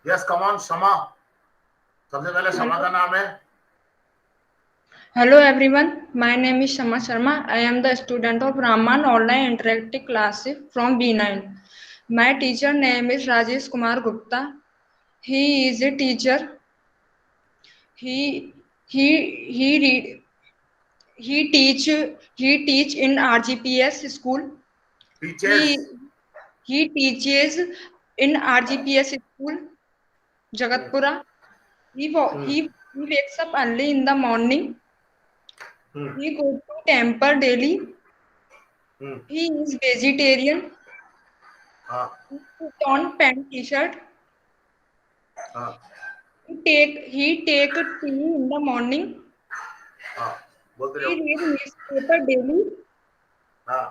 Yes come on शमा, सबसे पहले शमा का नाम है। Hello everyone, my name is Shama Sharma. I am the student of Raman Online Interactive Class from B9. My teacher name is Rajesh Kumar Gupta. He is a teacher. He he he read, he teach in RGPS school. Teachers. He he teaches in RGPS school Jagatpura. He wakes up early in the morning. He goes to temple daily. He is vegetarian. हाँ He put on pant t-shirt. हाँ He take tea in the morning. हाँ, बोलते He जाओ। read newspaper daily. हाँ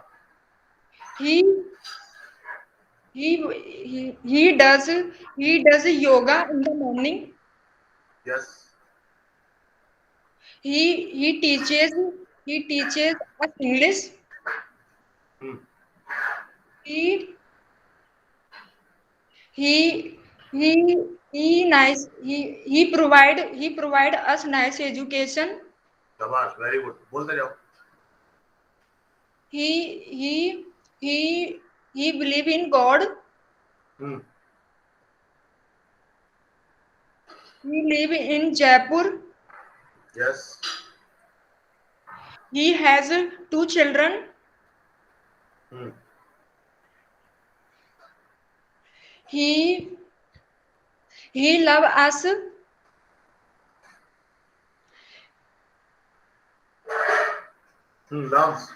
He he does yoga in the morning. Yes. He teaches us English. He he he provide us nice education. शाबाश, very good, बोलते जाओ। He he he believe in God. Hmm He live in Jaipur. Yes. He has two children. Hmm He he love us. Loves.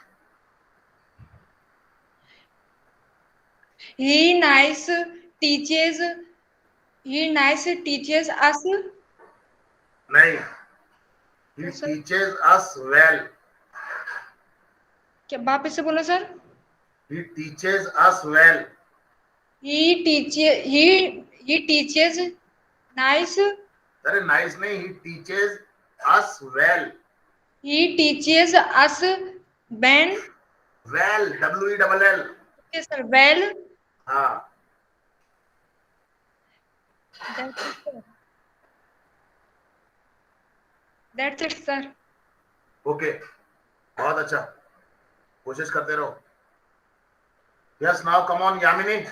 He nice teaches. He nice teaches us. नहीं, ही तो sir teachers us well. क्या वापस से बोलो sir? He teaches us well. He teaches nice. अरे nice नहीं, he teaches us well. He teaches us when. Well, W E double L. Okay sir. Well, हाँ that's it sir. That's it sir. Okay, बहुत अच्छा, कोशिश करते रहो। Yes now come on Yamini.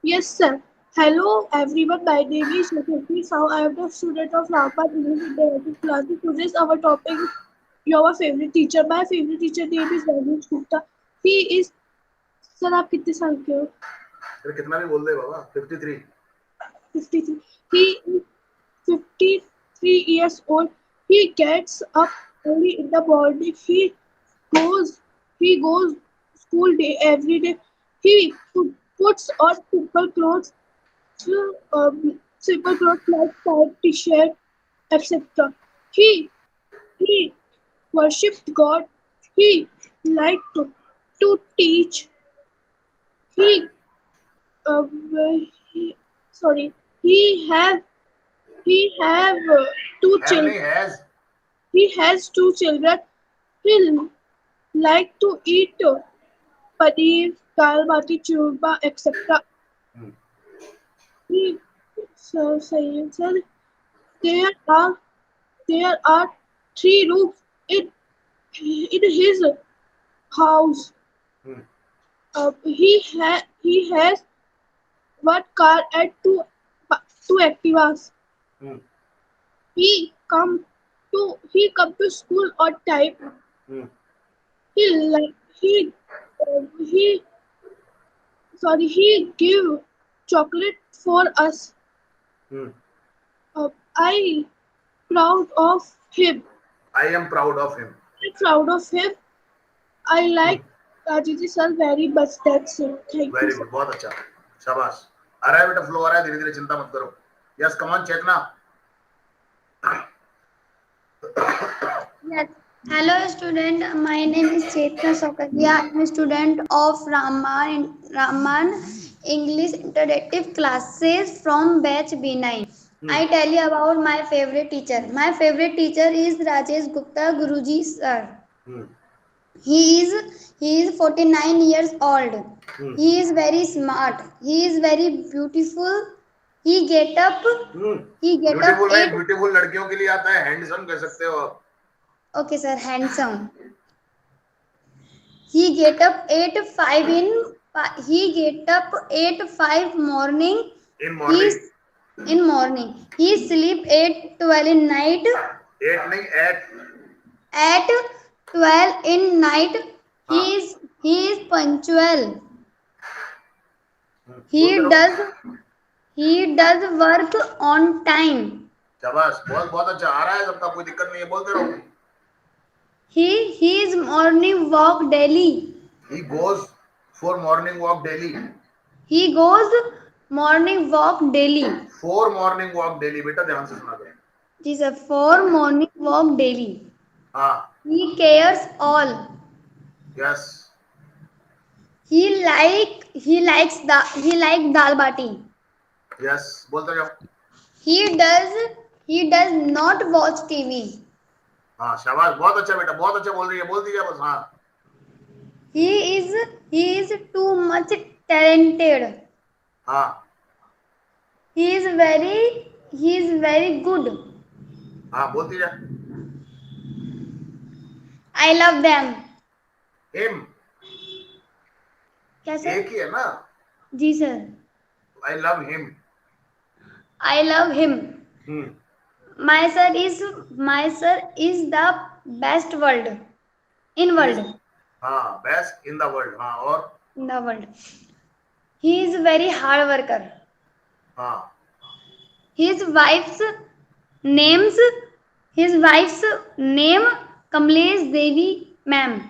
Yes, sir. Hello, everyone. My name is Shakti Sao. I am the student of Rampal English Interactive Class. Today's our topic is your favorite teacher. My favorite teacher name is Rajesh Gupta. He is sir. आप कितने साल के हो? फिर कितना भी बोल दे बाबा, 53। 53. He is 53 years old. He gets up early in the morning. Goes he goes school day every day. He puts on simple clothes like pant, t-shirt, etc. He he worshipped God. He liked to teach. He he sorry. He have he have two have children. नहीं, has. He has two children. He like to eat paneer, dal bati, churma, etc. He said there are there are three rooms in his house. He has one car and two Activas. He come to school on time. He like he he give chocolate for us. I proud of him. I am proud of him. I'm proud of him. I like Rajiji sir very much. That's it. Thank you, very sir. Good, बहुत अच्छा, शाबाश। आ रहा है बेटा, flow आ रहा है, धीरे धीरे, चिंता मत करो। Yes come on Chetna. Yes. Hello student, my name is Chetna Sokadia. I am a student of Raman English Interactive Classes from batch B9. I tell you about my favorite teacher. My favorite teacher is Rajesh Gupta Guruji sir. He is 49 years old. He is very smart. He is very beautiful he get up beautiful नहीं, 8. Beautiful लड़कियों के लिए आता है, handsome कह सकते हो आप। Okay sir, handsome. He get up 8:05 morning. In morning, In morning. He sleep 8:12 in night. 8 नहीं, 8। At 12 in night. हाँ। He is punctual. He does work on time. शाबाश, बहुत बहुत अच्छा आ रहा है सबका, कोई दिक्कत नहीं है, बोलते रहो। He is morning walk daily. He goes for morning walk daily. He goes morning walk daily. For morning walk daily, बेटा ध्यान से सुना करो। जी sir, for morning walk daily. हाँ। He cares all. Yes. He likes dal bati. Yes, बोलते जाओ। He does not watch TV. हाँ शाबाश, बहुत अच्छा बेटा, बहुत अच्छा बोल रही है, बोल दीजिए बस। हाँ। He is too much talented. हाँ। He is very good. हाँ, बोलती जा। I love them. Him, क्या सर? एक ही है ना। जी sir. I love him. I love him. My sir is the best in world. हाँ, best in the world। हाँ, और In the world. He is very hard worker. हाँ। His wife's name Kamlesh Devi ma'am.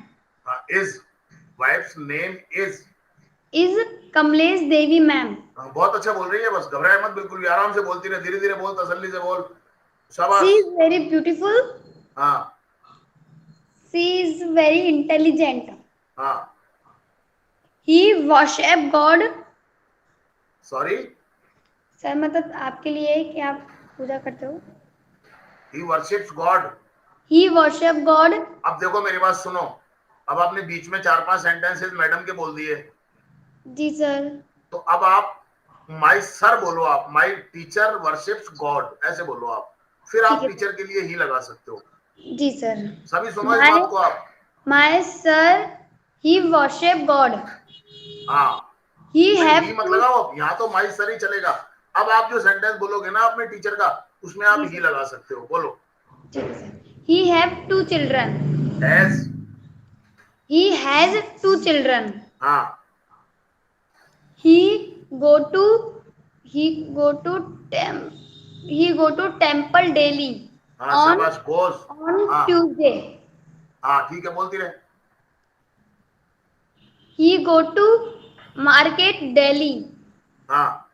हाँ, his wife's name is Kamlesh Devi ma'am. हाँ, बहुत अच्छा बोल रही है, बस घबराए मत, बिल्कुल भी आराम से बोलती रहे, धीरे धीरे बोल, तसल्ली से बोल। शाबाश। She is very beautiful. हाँ। She is very intelligent. हाँ। He worship God. Sorry? Sir मतलब आपके लिए है कि आप पूजा करते हो? He worships God. He worship God. अब देखो मेरी बात सुनो, अब आपने बीच में 4-5 सेंटेंसेस मैडम के बोल दिए। जी सर. तो अब आप माई सर बोलो, आप माई टीचर वर्शिप्स गॉड, ऐसे बोलो आप, फिर आप टीचर के लिए ही लगा सकते हो। जी सर. सभी सुनो इस बात को आप। My sir he worship God. हाँ, ही हैव ही मत लगाओ, यहाँ तो माई सर ही चलेगा। अब आप जो सेंटेंस बोलोगे ना अपने टीचर का, उसमें आप ही लगा सकते हो, बोलो। He have 2 children. He has 2 children. हाँ। He go to temple daily. हाँ, शाबाश, गोज on Tuesday. हाँ, ठीक है, बोलती रहे। He go to market daily. हाँ।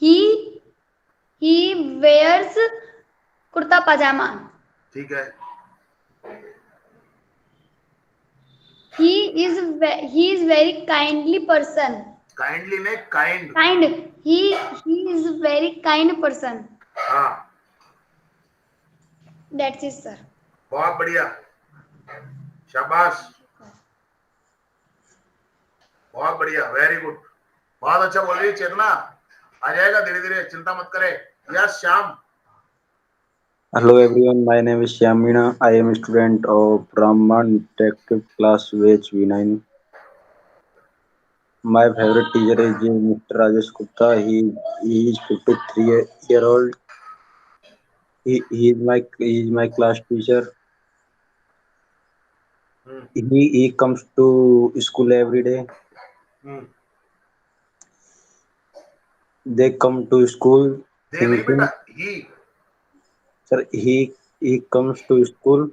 He wears kurta pajama. ठीक है। He is very kindly person. Kindly नहीं, kind. Kind. He is very kind person. हाँ। That's it sir. बहुत बढ़िया, शाबाश, बहुत बढ़िया, वेरी गुड, बहुत अच्छा बोल रही है चेतना, आ जाएगा धीरे धीरे, चिंता मत करे। Yes Shyam. Hello everyone, my name is Shyamina. I am a student of Brahman Detective Class Batch V9. My favorite teacher is Mr. Rajesh Gupta. He is 53 year old. He is my class teacher. He comes to school every day. They come to school दे नहीं बेटा, ही। sir, he comes to school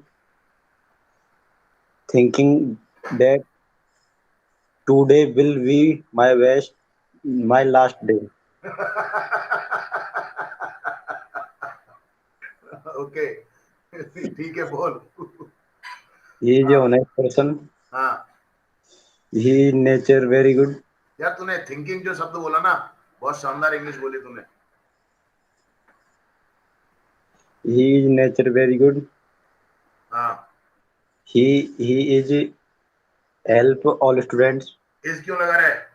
thinking that today will be my last day. Okay, ठीक है, बोल। He is a honest person. हाँ। He nature very good. यार तूने thinking जो शब्द बोला ना, बहुत शानदार इंग्लिश बोली तूने। He is nature very good. हाँ। He is help all students. इस क्यों लगा रहा है?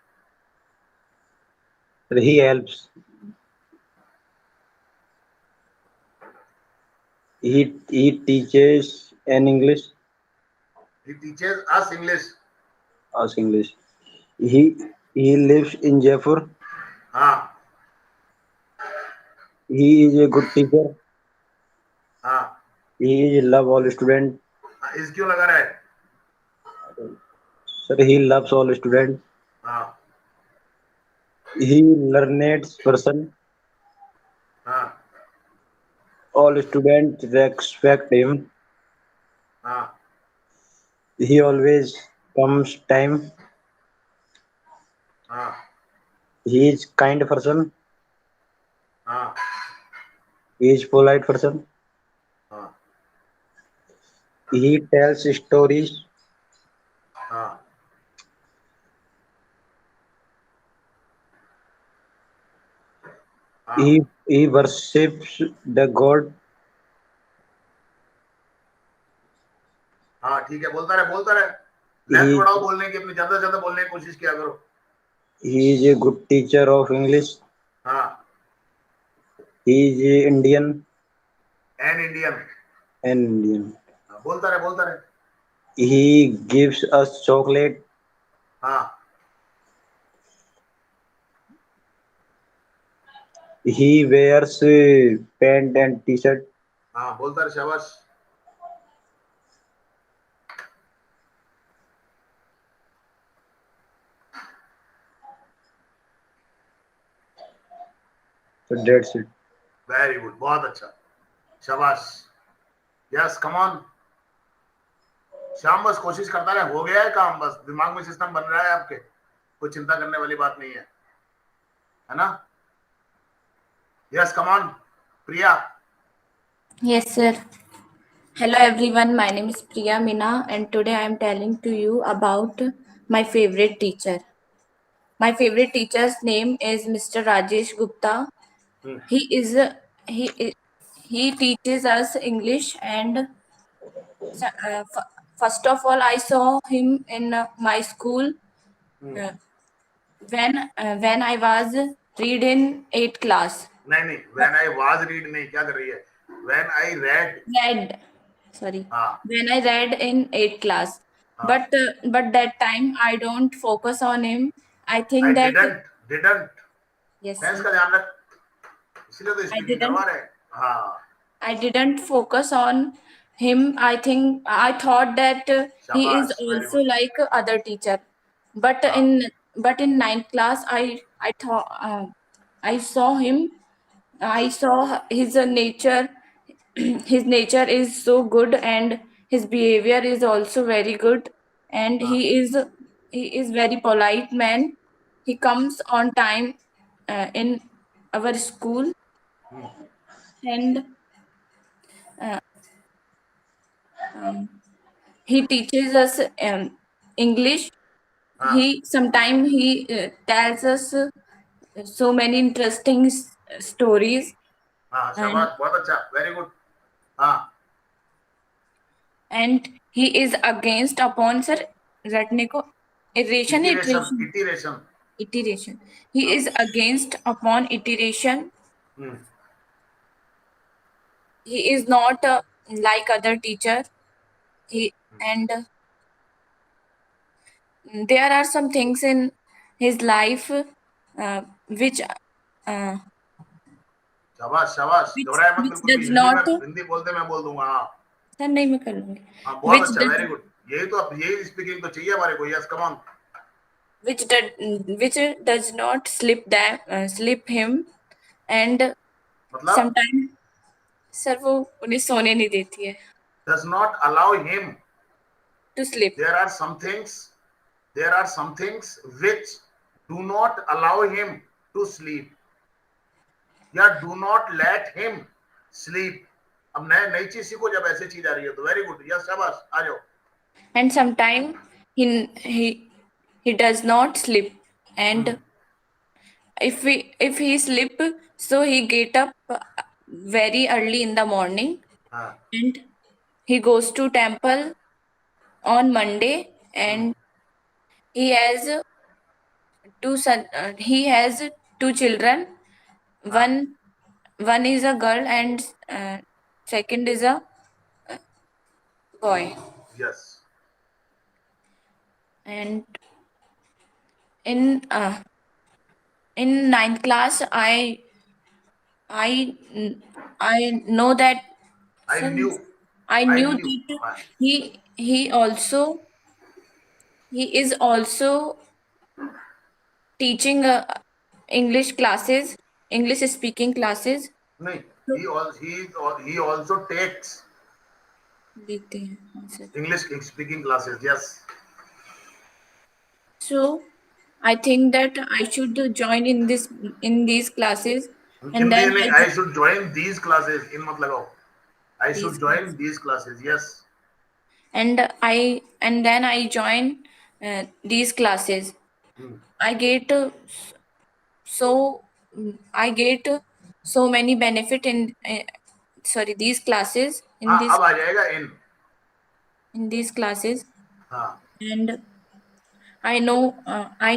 He helps. He teaches an English. He teaches us English. Us English. He lives in Jaipur. हाँ He is a good teacher. हाँ He love all student. हाँ, इस क्यों लगा रहा है? Sir, he loves all student. हाँ He learned person. हाँ All students respect him. हाँ He always comes time. हाँ He is kind person. हाँ He is polite person. हाँ He tells stories. हाँ हाँ He worships the God. हाँ ठीक है, बोलता रहे बोलता रहे। लेंथ He बढ़ाओ बोलने की, अपनी ज्यादा से ज्यादा बोलने की कोशिश किया करो। he is a good teacher of English. हाँ He is a Indian an Indian. and Indian. हाँ, बोलता रहे बोलता रहे। He gives us chocolate. हाँ He wears pant and t-shirt. हाँ बोलता रहे, शाबाश। So that's it. Very good, बहुत अच्छा, शाबाश। यस कम ऑन श्याम, बस कोशिश करता रहे, हो गया है काम, बस दिमाग में सिस्टम बन रहा है आपके, कोई चिंता करने वाली बात नहीं है ना? Yes come on Priya. Yes, sir. Hello, everyone. My name is Priya Mina, and today I am telling to you about my favorite teacher. My favorite teacher's name is Mr. Rajesh Gupta. He is he he teaches us English, and first of all, I saw him in my school uh, when I was read in 8th class. नहीं नहीं, when I was read नहीं, क्या कर रही है? When I read. Read, sorry, हाँ when I read in 8th class, हाँ, but that time I don't focus on him. I I think that didn't yes, tense sir, का ध्यान रख, इसलिए तो I स्पीकिंग करवा didn't रहे हैं। हाँ I didn't focus on him. I thought that he is शाबाश, very also good. like other teacher, but हाँ in ninth class I thought I saw him. I saw his nature. His nature is so good, and his behavior is also very good, and हाँ he is very polite man. He comes on time in our school, and uh, um, he teaches us English. हाँ He sometimes he tells us so many interesting stories, हाँ, and शाबाश, बहुत अच्छा, very good. हाँ he is against upon sir रटने को iteration iteration iteration. iteration. He हाँ is against upon iteration. Hmm, He is not like other teacher. He and there are some things in his life which uh, शाबाश शाबाश, घबराए मत which बिल्कुल भी, does Hindi में, not हिंदी बोलते मैं बोल दूंगा। हाँ सर नहीं मैं कर लूंगी हाँ, बहुत which अच्छा, does वेरी गुड। यही तो, अब यही स्पीकिंग तो चाहिए हमारे को। Yes come on. which does not slip him, and मतलब sometimes सर वो उन्हें सोने नहीं देती है does not allow him, to sleep. There are some things, there are some things which do not allow him to sleep, या do not let him sleep. अब नए नई चीज सीखो, जब ऐसी चीज आ रही है तो। वेरी गुड, यस शाबाश, आ जाओ। And sometimes he does not sleep, and if he sleep, so he get up very early in the morning, हाँ and he goes to temple on Monday, and he has he has two children. One is a girl and second is a boy. Yes. And in ninth class, I know that I knew. I I knew knew. that he is also teaching English classes, English speaking classes. No, he also takes देखते हैं हाँ sir. English speaking classes. Yes. So I think that I should join in these classes, and then I should join these classes. In mat lagao. I these should join these classes. Yes. and then I join these classes. I get so I get so many benefit in sorry these classes हाँ अब आ जाएगा in these classes. हाँ. And I know I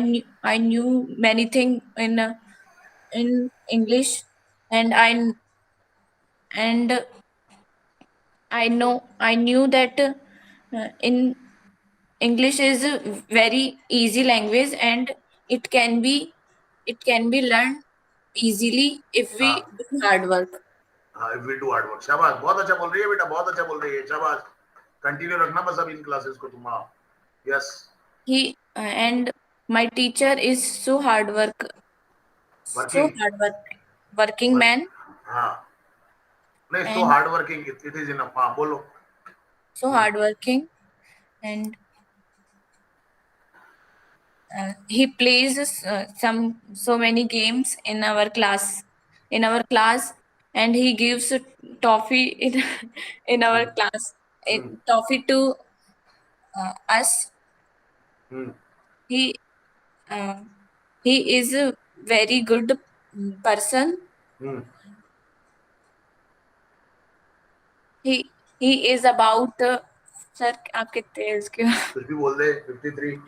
knew many things in English, and I knew that in English is a very easy language, and it can be learned easily if we हाँ. do hard work. हाँ if we do hard work. शाबाश, बहुत अच्छा बोल रही है बेटा, बहुत अच्छा बोल रही है. शाबाश, कंटिन्यू रखना बस अब इन क्लासेस को तुम. हाँ. Yes. And my teacher is so working man. हाँ. नहीं, so And hard working. It is enough. हाँ बोलो. so hardworking, and he plays so many games in our class, and he gives toffee in our class, toffee to us. He uh, he is a very good person. He is about sir आप कितने हैं इसके? कुछ भी बोल दे. 53.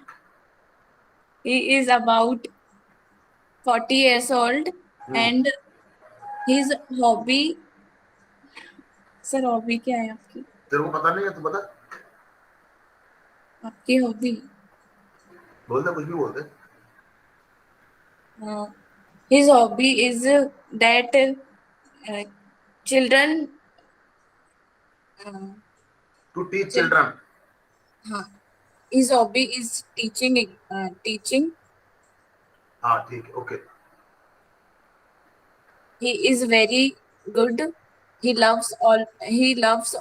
He is about 40 years old, and his hobby. Sir hobby क्या है आपकी? तेरे को पता नहीं है, तू बता. आपकी हॉबी? बोल दे, कुछ भी बोल दे. His hobby is that children To teach children. his hobby is teaching. हाँ ठीक है. Okay. He is very good. He loves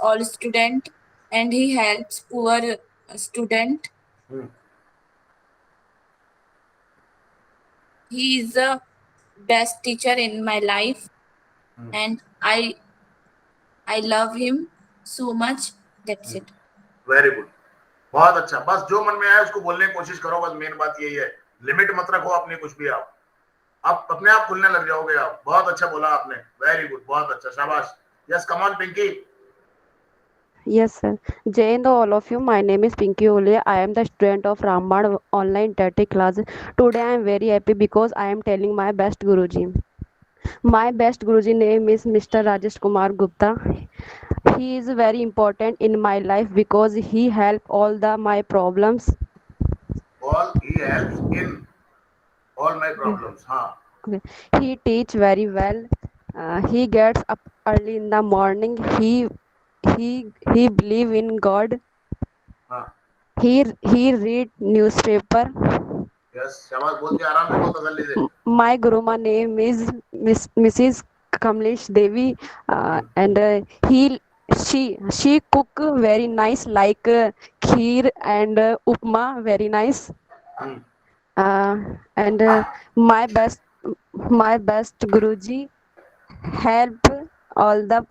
all student, and he helps poor student. He is the best teacher in my life, and I love him so much. That's it. Very good. बहुत अच्छा. बस जो मन में आया उसको बोलने की कोशिश करो. बस मेन बात यही है. लिमिट मत रखो अपनी कुछ भी. आप अपने आप खुलने लग जाओगे. आप बहुत अच्छा बोला आपने. Very good. बहुत अच्छा. शाबाश. Yes, come on Pinky. Yes, sir. Jai Hind to all of you. My name is Pinky Ole. I am the student of Raman online TET class. Today I am very happy because I am telling my best Guruji. My best Guruji name is Mr. Rajesh Kumar Gupta. He is very important in my life because he help all my problems. He helps in all my problems. हाँ. He teach very well. He gets up early in the morning. He believe in God. हाँ. He read newspaper. Yes. शाबाश. बोल के आराम से बोल, तसल्ली से. My Guruma name is Mrs. Kamlesh Devi, and she cook very nice, like kheer and upma, very nice. And my best Guruji help all the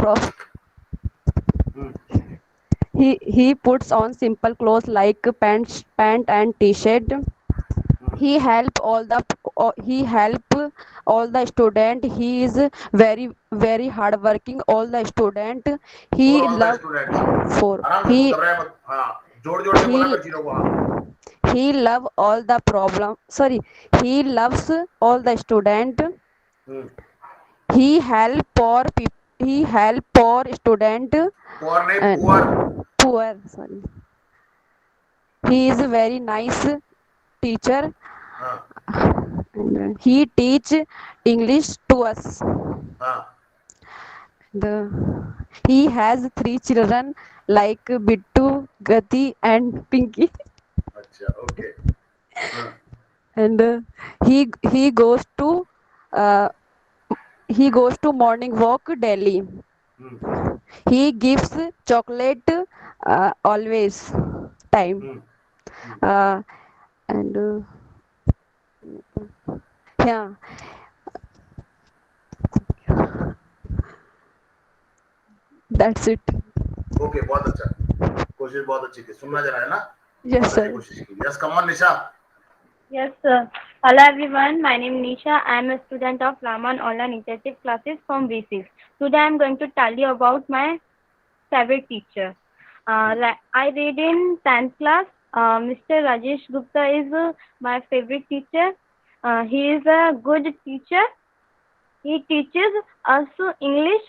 he puts on simple clothes like pant and t-shirt. He help all the student. He is very hard working. All the student he For all the love students. for आराम से he बोल रहा है. हाँ. जोड़ जोड़ के बोला कर चीजों को. हाँ. He love all the problem. Sorry, he loves all the student. Hmm. He help poor people. He help poor student Poor नहीं, and poor. poor. Sorry, he is a very nice teacher. हाँ, And he teach English to us. हाँ. He has three children like Bittu, Gati, and Pinky. अच्छा, okay. हाँ. And he goes to uh, morning walk daily. Hmm. He gives chocolate always time. Hmm. Hmm. Uh, and yeah, that's it. Okay, बहुत अच्छा. कोशिश बहुत अच्छी थी. सुनना जरा है ना? Yes, बहुत अच्छी sir. कोशिश की. Yes, come on, Nisha. Yes, sir. Hello everyone. My name is Nisha. I am a student of Raman Online Intensive Classes from B6. Today I am going to tell you about my favorite teacher. I read in 10th class. Mr. Rajesh Gupta is my favorite teacher. He is a good teacher. He teaches us English.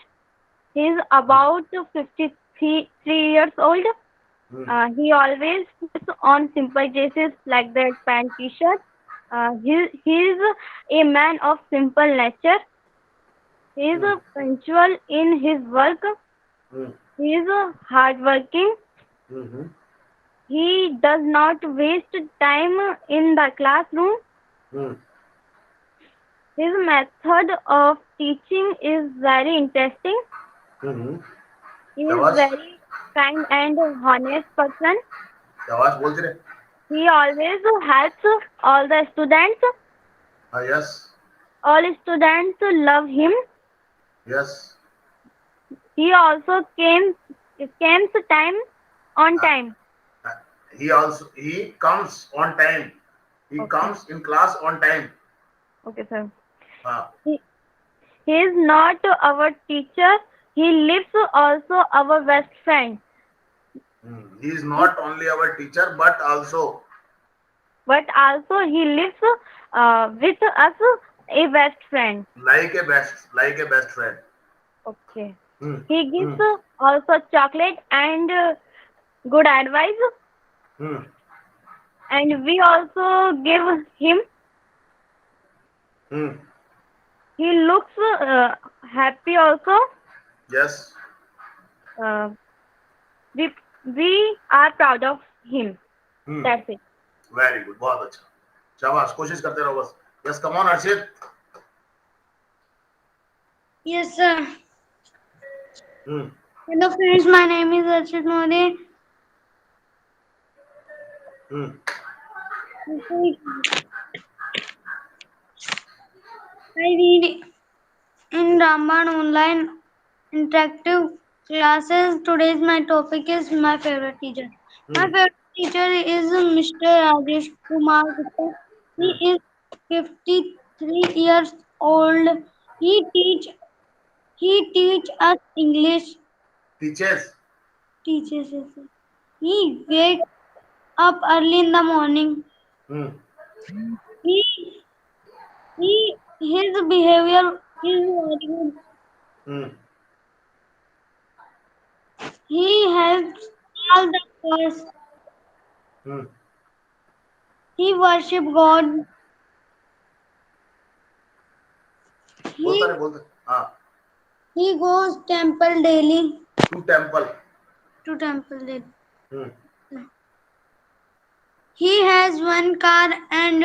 He is about 53 years old. Hmm. He always puts on simple dresses like that pant t-shirt. He is a man of simple nature. He is punctual in his work. Hmm. He is hardworking. Hmm. He does not waste time in the classroom. Hmm. His method of teaching is very interesting. Hmm. He is शाबाश. very kind and honest person. शाबाश बोलते रहे. He always helps all the students. हाँ, yes. All students love him. Yes. He also comes time on time. He comes on time. He Okay. comes in class on time. Okay, sir. हाँ. He is not our teacher. He lives also our best friend. He is not only our teacher but also But also he lives with us a best friend. like a best friend. Okay. Hmm. He gives also chocolate and good advice. Hmm. And we also give him. Hmm. He looks happy also. Yes. Uh, we are proud of him. Hmm. That's it. Very good. बहुत अच्छा. शाबाश. कोशिश करते रहो बस. Yes, come on, Arshit. Yes, sir. Hmm. Hello, friends. My name is Archit Modi. Hmm. I read in Raman Online Interactive Classes. Today's my topic is my favorite teacher. My favorite teacher is Mr. Rajesh Kumar Gupta. He is 53 years old. He teach us English. Teachers. Teaches us. He wakes up early in the morning. Hmm. He his behavior is very good. Hmm. He helps all the poor. Hmm. He worship God. बोलता He रहे बोलते. हाँ. he goes temple daily. To temple. To temple daily. Hmm. He has one car and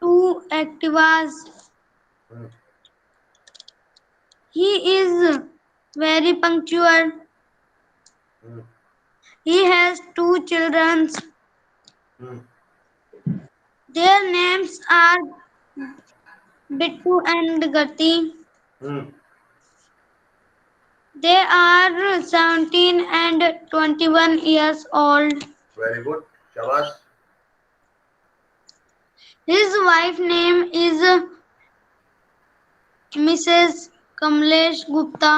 two Activas. Hmm. He is very punctual. Hmm. He has two children. Hmm. Their names are Bittu and Gati. Hmm. They are 17 and 21 years old. Very good. शाबाश. His wife name is Mrs. Kamlesh Gupta.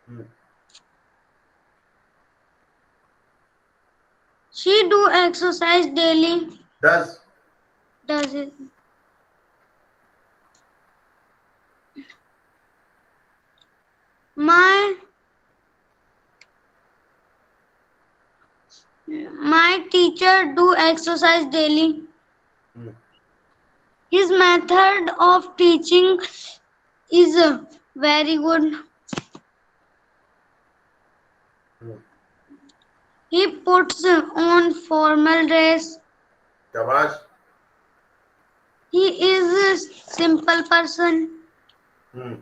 Hmm. She do exercise daily. Does. Does it? My teacher do exercise daily. Hmm. His method of teaching is very good. Hmm. He puts on formal dress. Shabash. He is a simple person. Hmm.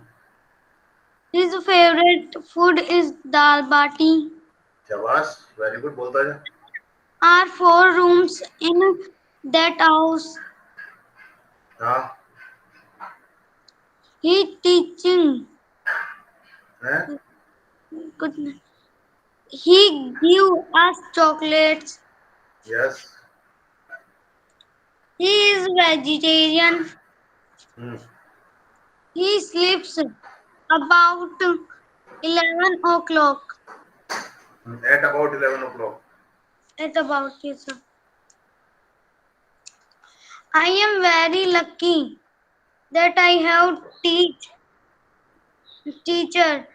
His favorite food is dal bati. Shabash. Very good. बोलता जा. Are 4 rooms in that house. हाँ. He teaching. हैं? Goodness. He give us chocolates. Yes. He is vegetarian. Hmm. He sleeps about 11 o'clock. At about 11 o'clock. At about yes, sir. I am very lucky that I have teacher That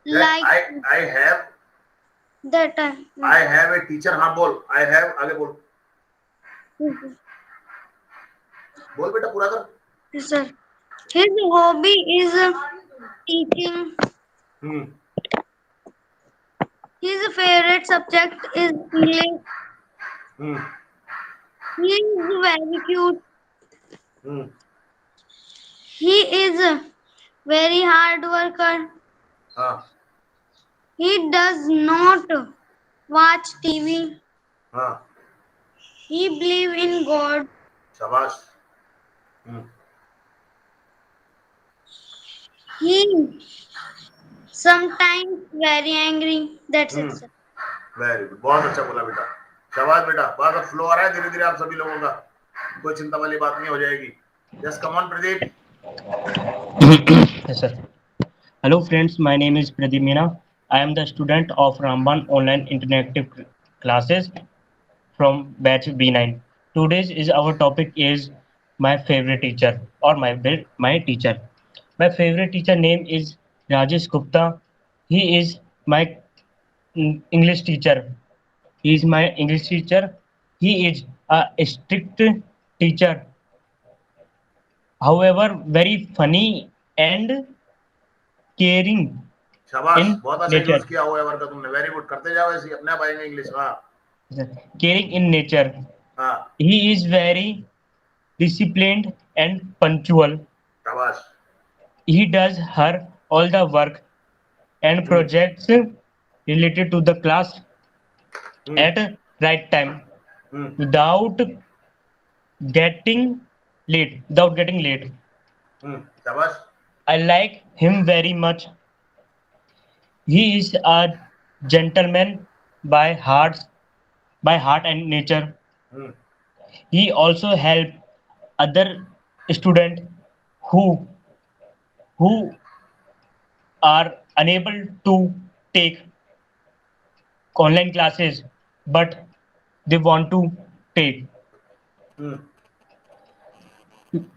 like I have that. I have a teacher. हाँ बोल. I have आगे बोल. बोल बेटा पूरा कर. Yes, sir. His hobby is teaching. Hmm. His favorite subject is English. Hmm. He is very cute. Hmm. He is a very hard worker. हाँ. He does not watch TV. हाँ. He believes in God. शाबाश. Hmm. He sometimes very angry. That's it, sir. Very good. बहुत अच्छा बोला बेटा. शाबाश बेटा. बात अब फ्लो आ रहा है धीरे धीरे आप सभी लोगों का. कोई चिंता वाली बात नहीं हो जाएगी. Just come on Pradeep. Yes, sir. Hello, friends. My name is Pradeep Meena. I am the student of Ramban Online Interactive Classes from batch B9. Today's is our topic is my favorite teacher or my teacher. My favorite teacher name is Rajesh Gupta. He is my English teacher. He is my English teacher. He is a strict teacher. However, very funny and caring शाबाश. in बहुत अच्छा nature. Use किया हुआ है वर्ग तुमने. Very good. करते जाओ ऐसे ही. अपने आप आएंगे इंग्लिश. हाँ. Caring in nature. हाँ. He is very disciplined and punctual. शाबाश. He does her all the work and projects related to the class at right time without getting late. शाबाश. I like him very much. He is a gentleman by heart and nature. He also help other students who are unable to take online classes but they want to take.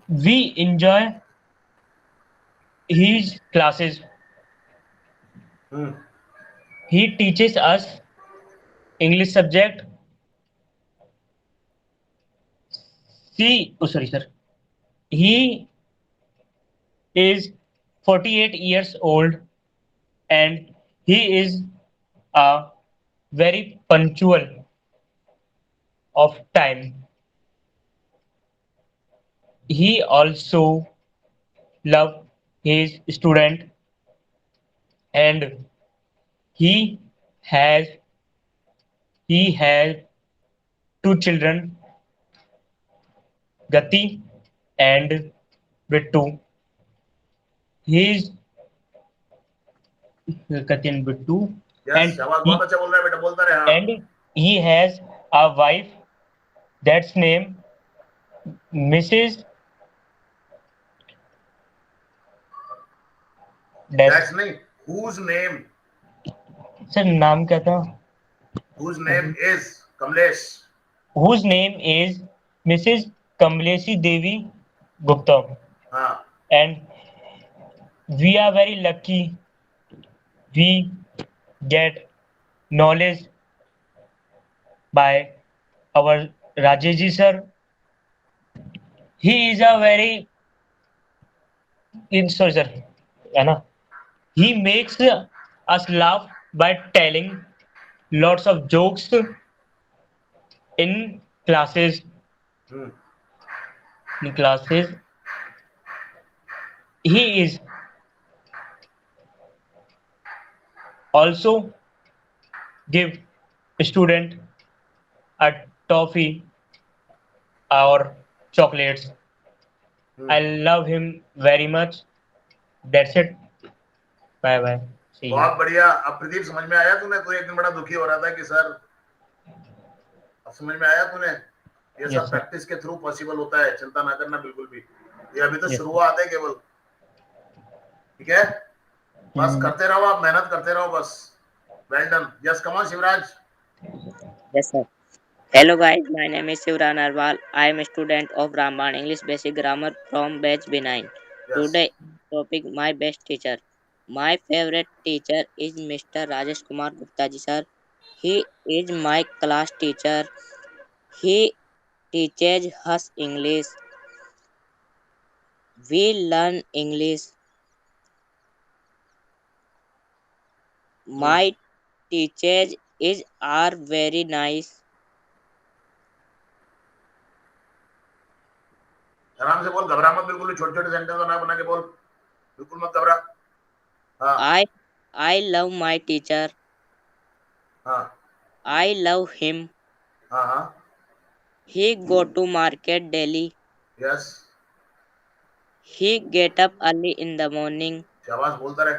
We enjoy his classes. He teaches us English subject. Sorry, sir. He is 48 years old and he is a very punctual of time. He also love his student and he has he has two children, Gati and Bittu. He is Gati and Bittu, yes. and शाबाश. बहुत अच्छा बोल रहा है बेटा. बोलता रहे. हाँ. and he has a wife that's name Mrs. That's नहीं. Whose name? सर नाम क्या था? Whose name is? Kamlesh. whose name is Mrs. Kamleshi Devi Gupta. हाँ. And we are very lucky we get knowledge by our Rajesh sir. He is a very sorry sir, है ना? He makes us laugh by telling lots of jokes in classes. Hmm. In classes, he is also give student a toffee or chocolates. Hmm. I love him very much. That's it. Bye bye. See you. बहुत बढ़िया. अब प्रदीप समझ में आया तूने? तो एक दिन बड़ा दुखी हो रहा था कि सर, अब समझ में आया तूने? ये Yes, सब sir. प्रैक्टिस के थ्रू पॉसिबल होता है. चिंता ना करना बिल्कुल भी. ये अभी तो Yes. शुरुआत है केवल. ठीक है? बस करते रहो, आप मेहनत करते रहो बस. Well done. Yes, come on, Shivraj. Yes, sir. Hello guys, my name is Shivran Arwal. I am a student of Raman English Basic Grammar from batch B9. Yes. Today topic my best teacher. My favorite teacher is Mr. Rajesh Kumar Gupta ji sir. He is my class teacher. He teaches us English. We learn English. My teachers are very nice. आराम से बोल, घबरा मत बिल्कुल. छोटे-छोटे sentence बना बना के बोल. बिल्कुल मत घबरा. हाँ. I love my teacher. हाँ. I love him. हाँ. He go to market daily. Yes. He get up early in the morning. शाबाश, बोलता रहे.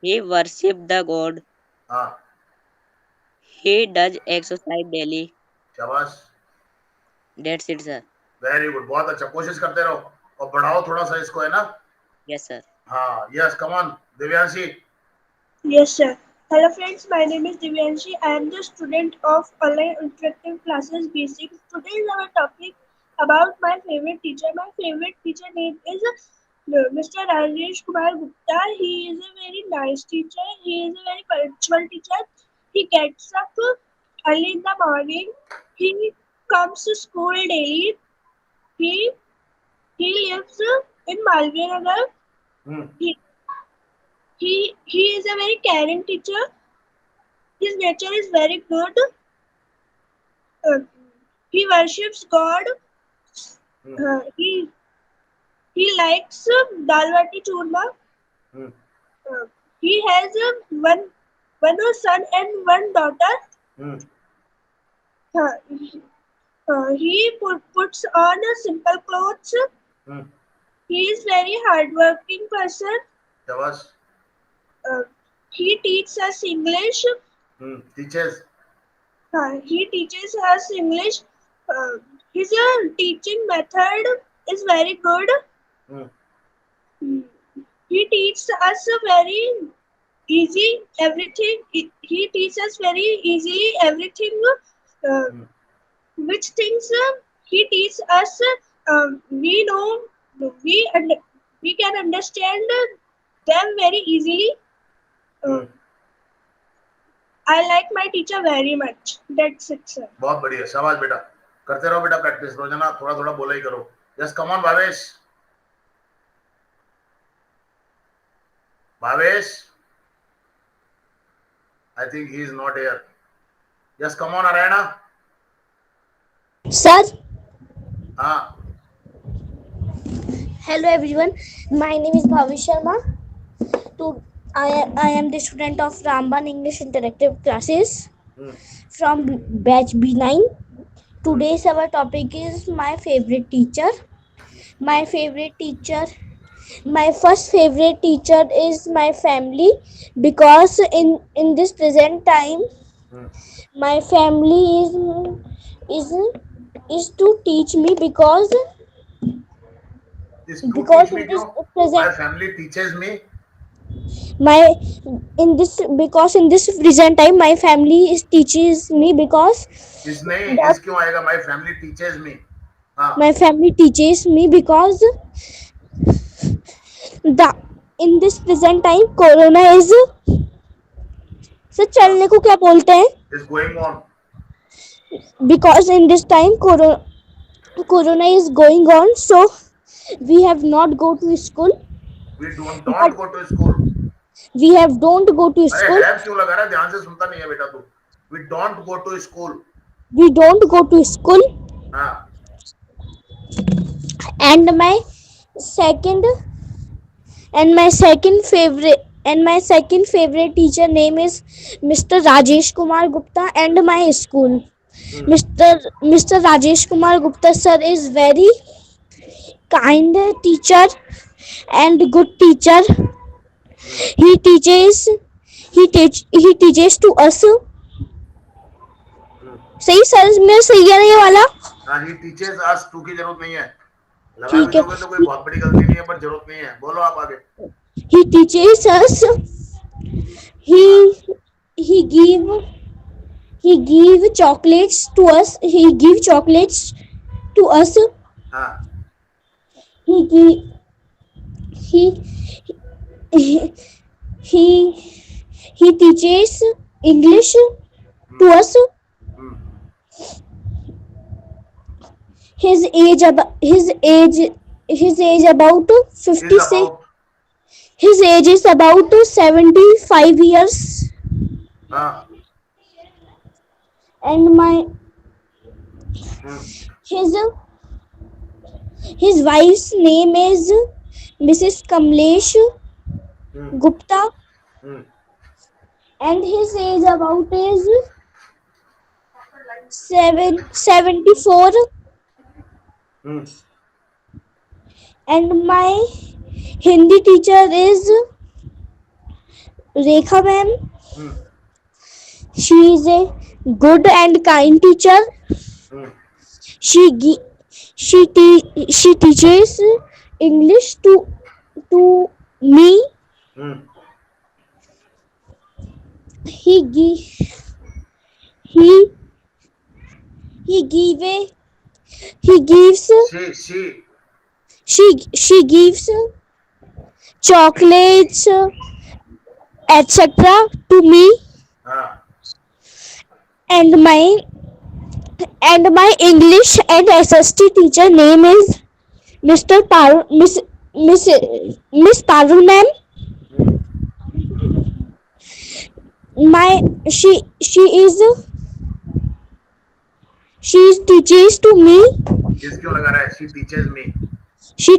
He worship the God. हाँ. He does exercise daily. शाबाश. That's it, sir. Very good. बहुत अच्छा. कोशिश करते रहो और बढ़ाओ थोड़ा सा इसको, है ना? Yes, sir. हाँ. Yes, come on, Divyanshi. Yes, sir. Hello friends, my name is Divyanshi. I am the student of online interactive classes basics. Today is our topic about my favorite teacher. My favorite teacher name is Mr. Rajesh Kumar Gupta. He is a very nice teacher. He is a very punctual teacher. He gets up early in the morning. He comes to school daily. He lives in Malviya Nagar. Hmm. He is a very caring teacher. His nature is very good. He worships God. He likes dal bati churma. Hmm. He has one son and one daughter. Hmm. He puts on simple clothes. Hmm. He is very hardworking person. शाबाश. He teaches us English. Teachers. He teaches us English. His teaching method is very good. He teaches us very easy everything. He teaches us very easily everything. Which things he teaches us, we know, we can understand them very easily. I like my teacher very much. That's it, sir. बहुत बढ़िया. शाबाश बेटा. करते रहो बेटा practice. रोजाना थोड़ा थोड़ा बोला ही करो. Yes, come on, Bhavesh. Bhavesh. I think he is not here. Yes, come on, Narayana. Sir. हाँ. Hello everyone. My name is Bhavish Sharma. I am the student of Ramban English Interactive Classes from batch B9. Today's our topic is my favorite teacher. My first favorite teacher is my family, because in this present time my family is to teach me, because My family teaches me. my in this because in this present time my family is teaches me because इस नहीं that इस क्यों आएगा? My family teachers मी. हाँ. my family teaches me because the in this present time corona is sir चलने को क्या बोलते हैं? Is going on. Because in this time corona is going on, so we have not go to school. We don't go to school. We have don't go to अरे school. have क्यों लगा रहा है? ध्यान से सुनता नहीं है बेटा तू. We don't go to school. We don't go to school. हाँ. And my second favorite teacher name is Mr. Rajesh Kumar Gupta and my school. Mr. Rajesh Kumar Gupta sir is very kind teacher and good teacher. He teaches to us. सही sir मेरा सही है ना ये वाला? हाँ, he teaches us. To की जरूरत नहीं है. लगा भी दोगे तो कोई बहुत बड़ी गलती नहीं है, पर जरूरत नहीं है. बोलो आप आगे. He teaches us. He give chocolates to us. He give chocolates to us. हाँ. He teaches English to us. His age about 56. His age is about 75 years. हाँ. And his wife's name is Mrs. Kamlesh Gupta. And his age about is 74. And my Hindi teacher is Rekha ma'am. She is a good and kind teacher. She teaches English to me. He gives chocolates etc. to me. And my English and SST teacher name is Miss Parul ma'am. She teaches to me. किस क्यों लगा रहा है? She teaches me. She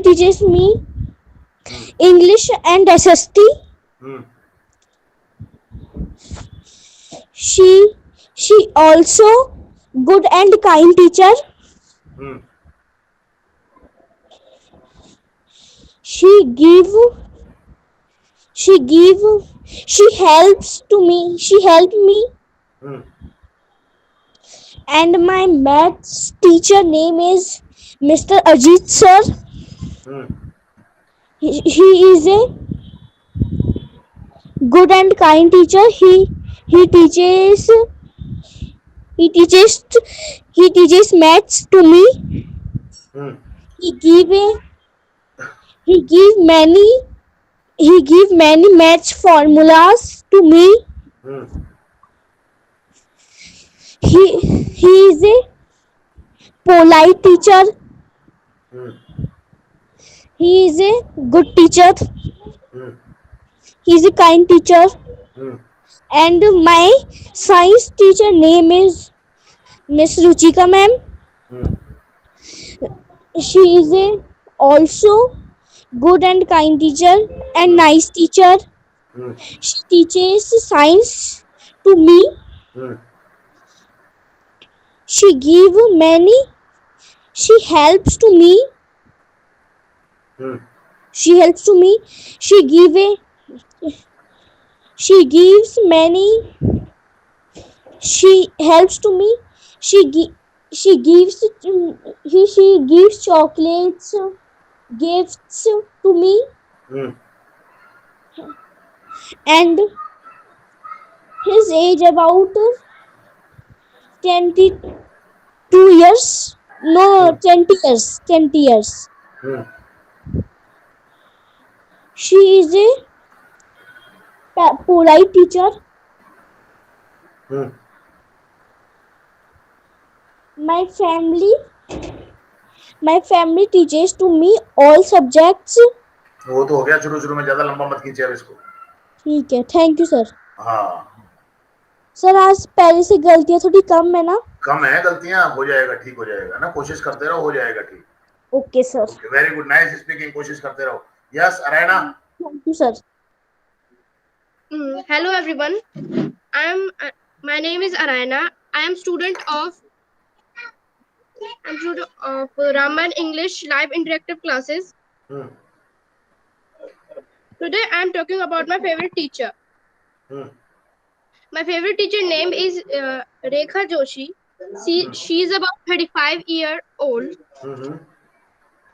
teaches me English and SST. She also good and kind teacher. She helped me. And my maths teacher name is Mr. Ajit sir. He is a good and kind teacher. He teaches maths to me. He give many maths formulas to me. He is a polite teacher. He is a good teacher. He is a kind teacher. And my science teacher name is Miss Ruchika ma'am. She is a also good and kind teacher and nice teacher. She teaches science to me. She helps to me. She helps to me. She gives many. She helps to me. She gives chocolates, gifts to me. and his age about 22 years. No, 20 years. 20 years. Hmm. She is a polite teacher. Hmm. My family, my family teaches to me all subjects. वो तो हो गया शुरू शुरू में, ज्यादा लंबा मत खींचे अब इसको. ठीक है, थैंक यू सर. हाँ, सर आज पहले से गलतियां थोड़ी कम है ना? कम है गलतियां, हो जाएगा, ठीक हो जाएगा ना, कोशिश करते रहो, हो जाएगा ठीक. Okay sir. Very good, nice speaking, कोशिश करते रहो. यस अरैना. Thank you sir. Hello everyone. My name is Arayana. I am student of Raman English Live Interactive Classes. Hmm. Today I am talking about my favorite teacher. Hmm. My favorite teacher name is Rekha Joshi. She is about 35 year old. Hmm.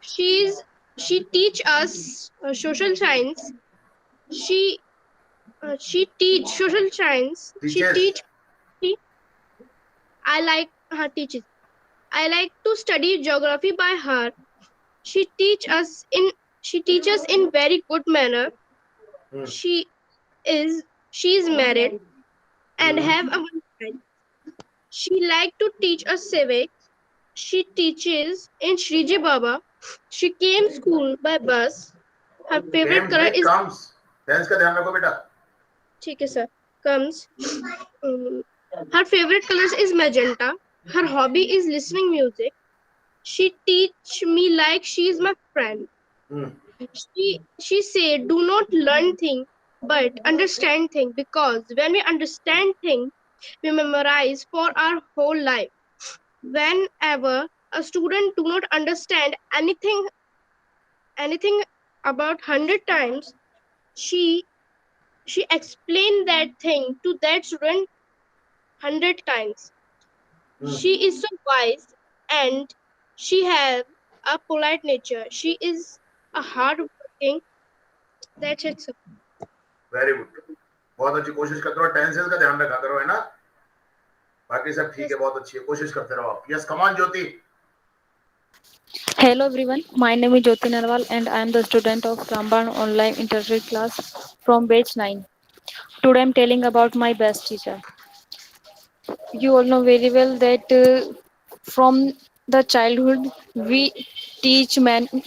She teach us social science. She teach social science. Teaches. I like her teaches. I like to study geography by her. She teaches in very good manner. Hmm. She is married and have a one child. She like to teach us civics. She teaches in Shriji Baba. She came school by bus. Her favorite color is comes. Tense का ध्यान रखो बेटा. ठीक है सर. Comes. Her favorite colors is magenta. Her hobby is listening music. She teach me like she is my friend. Hmm. She said, do not learn thing, but understand thing, because when we understand thing, we memorize for our whole life. Whenever a student do not understand anything about 100 times, she explained that thing to that student 100 times. Hmm. She is so wise and she have a polite nature. She is a hardworking. That's it, sir. Very good, बहुत अच्छी, कोशिश करते रहो, tenses का ध्यान रखा करो, है ना. बाकी सब ठीक है, बहुत अच्छी है, कोशिश करते रहो आप. Yes come on Jyoti. Hello everyone, my name is Jyoti Narwal and I am the student of Ramban Online Interactive class from batch 9. Today I am telling about my best teacher. You all know very well that from the childhood we teach many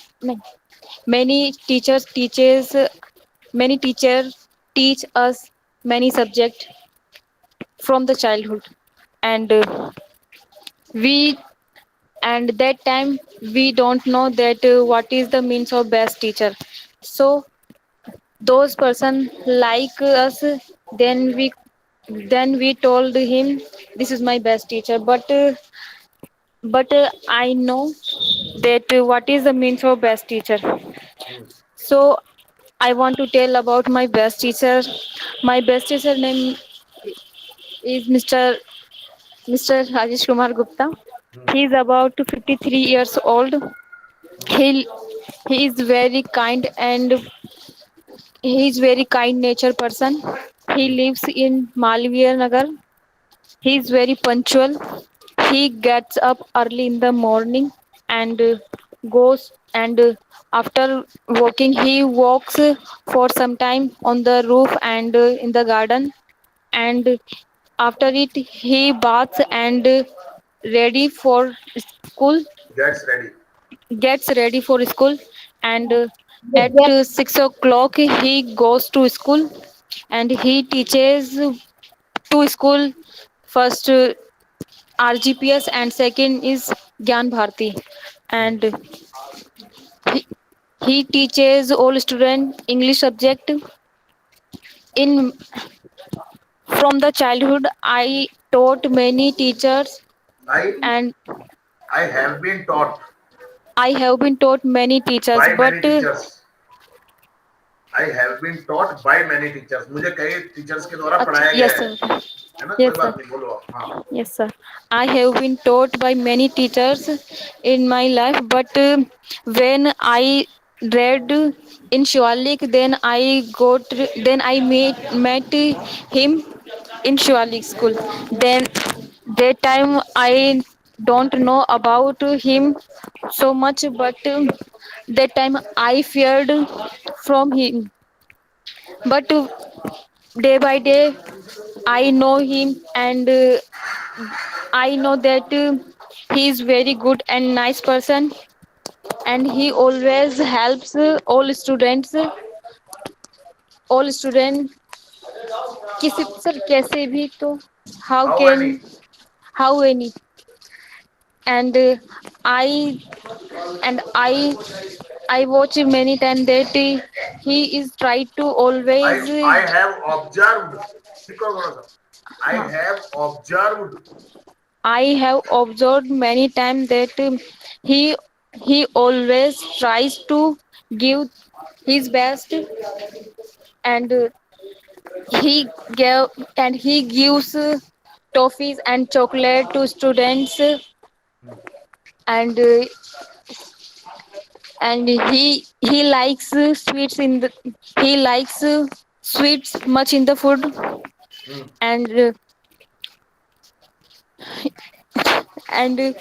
many teachers teach us many subjects from the childhood, and we and that time we don't know that what is the means of best teacher. So those person like us, then we told him this is my best teacher, but I know that what is the means of best teacher. So I want to tell about my best teacher. My best teacher name is Mr. Rajesh Kumar Gupta. He is about 53 years old. He is very kind, and he is very kind nature person. He lives in Malviya Nagar. He is very punctual. He gets up early in the morning and goes and after walking he walks for some time on the roof and in the garden, and after it he baths and ready for school gets ready for school, and at 6 o'clock he goes to school and he teaches to school. First RGPS and second is Gyan Bharti, and he teaches all student English subject. In from the childhood I taught many teachers, and I have been taught I have been taught many teachers, by but many teachers. I have been taught by many teachers. मुझे कई teachers के द्वारा पढ़ाया गया yes है. sir, है ना, yes कोई बात sir, नहीं, बोलो आप. हाँ. yes sir, I have been taught by many teachers in my life, but when I read in Shivalik. Then I met him in Shivalik school. Then that time I don't know about him so much, but that time I feared from him. But day by day I know him, and I know that he is very good and nice person, and he always helps all student किसी sir कैसे भी तो how How can any? how any and I I watch him many times that he is try to always I have observed. ठीक करो थोड़ा सा. I हाँ, have observed. I have observed many times that he always tries to give his best, and he gives toffees and chocolate to students, and he likes he likes sweets much in the food, and and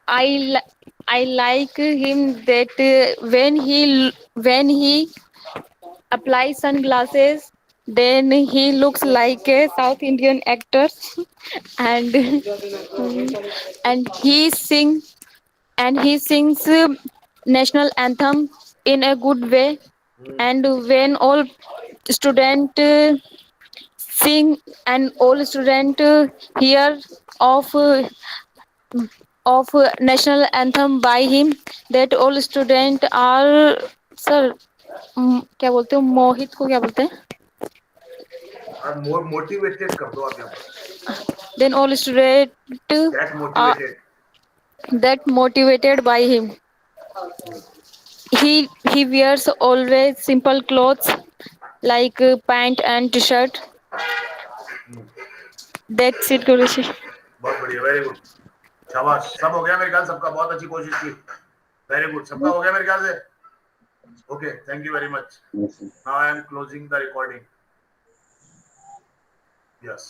I like him that when he applies sunglasses, then he looks like a South Indian actor, and and he sings national anthem in a good way, and when all student sing and all student hear of national anthem by him, that all student are sir क्या बोलते हो मोहित को क्या बोलते हैं और more motivated कर दो आप यहाँ पर. then all student Get are motivated. that motivated by him. He wears always simple clothes like pant and t-shirt. That's it, Guruji. बहुत बढ़िया. Very good. शाबाश. सब हो गया मेरे ख्याल. सबका बहुत अच्छी कोशिश की. Very good. सबका हो गया मेरे ख्याल से. Okay. Thank you very much. Yes, sir. Now I am closing the recording. Yes.